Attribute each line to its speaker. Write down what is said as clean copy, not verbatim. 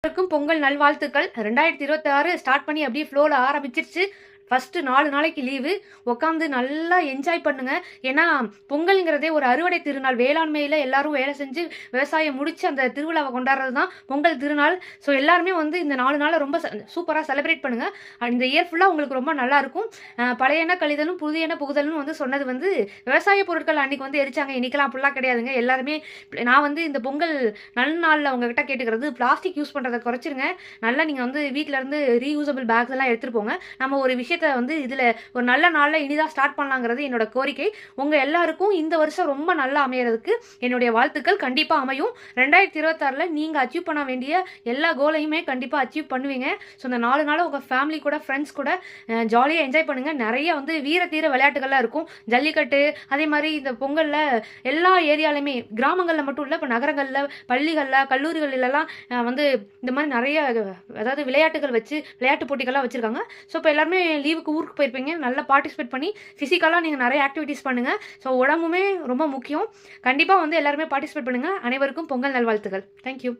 Speaker 1: அனைவருக்கும் பொங்கல் நல்வாழ்த்துக்கள். 2026 ஸ்டார்ட் பண்ணி அப்படியே ஃப்ளோல ஆரம்பிச்சிருச்சு. ஃபர்ஸ்ட்டு 4 நாளைக்கு லீவு. உட்காந்து நல்லா என்ஜாய் பண்ணுங்க. ஏன்னா, பொங்கல்ங்கிறதே ஒரு அறுவடை திருநாள். வேளாண்மையில எல்லாரும் வேலை செஞ்சு, விவசாயம் முடிச்சு அந்த திருவிழாவ கொண்டாடுறது தான் பொங்கல் திருநாள். ஸோ எல்லாருமே வந்து இந்த 4 நாள ரொம்ப சூப்பரா செலிப்ரேட் பண்ணுங்க. இந்த இயர் ஃபுல்லா உங்களுக்கு ரொம்ப நல்லாயிருக்கும். பழையன கழிதலும், புதியன புகுதல்னு வந்து சொன்னது வந்து விவசாய பொருட்கள் அன்னைக்கு வந்து எரிச்சாங்க. இன்னைக்கெல்லாம் அப்படிலாம் கிடையாதுங்க. எல்லாருமே நான் வந்து இந்த பொங்கல் நல்நாள்ல உங்ககிட்ட கேட்டுக்கிறது, பிளாஸ்டிக் யூஸ் பண்றத குறைச்சிருங்க. நல்லா நீங்க வந்து வீட்ல இருந்து ரீயூசபிள் பேக்ஸ் எல்லாம் எடுத்துட்டு போங்க. நம்ம ஒரு விஷயத்த வந்து இதுல ஒரு நல்ல நாள்ல இனிதா ஸ்டார்ட் பண்ணலாங்கிறது என்னோட கோரிக்கை. உங்க எல்லாருக்கும் இந்த வருஷம் ரொம்ப நல்லா அமையறதுக்கு என்னுடைய வாழ்த்துக்கள். கண்டிப்பா அமையும். 2026ல நீங்க அச்சீவ் பண்ண வேண்டிய எல்லா கோலையுமே கண்டிப்பா அச்சீவ் பண்ணுவீங்க. ஸோ இந்த 4 நாள் உங்க ஃபேமிலி கூட, ஃப்ரெண்ட்ஸ் கூட ஜாலியாக என்ஜாய் பண்ணுங்க. நிறைய வந்து வீர தீர விளையாட்டுகள்லாம் இருக்கும். ஜல்லிக்கட்டு, அதே மாதிரி இந்த பொங்கல்ல எல்லா ஏரியாலையுமே, கிராமங்கள்ல மட்டும் இல்லை, இப்போ நகரங்கள்ல, பள்ளிகள்ல, கல்லூரிகளிலலாம் வந்து இந்த மாதிரி நிறைய அதாவது விளையாட்டுகள் வச்சு விளையாட்டு போட்டிகள்லாம் வச்சிருக்காங்க. ஸோ இப்போ எல்லாருமே லீவுக்கு ஊருக்கு போயிருப்பீங்க. நல்லா பார்ட்டிசிபேட் பண்ணி ஃபிசிக்கலாக நீங்கள் நிறைய ஆக்டிவிட்டீஸ் பண்ணுங்கள். ஸோ உடம்புமே ரொம்ப முக்கியம். கண்டிப்பாக வந்து எல்லாருமே பார்ட்டிசிபேட் பண்ணுங்கள். அனைவருக்கும் பொங்கல் நல்வாழ்த்துக்கள். தேங்க்யூ.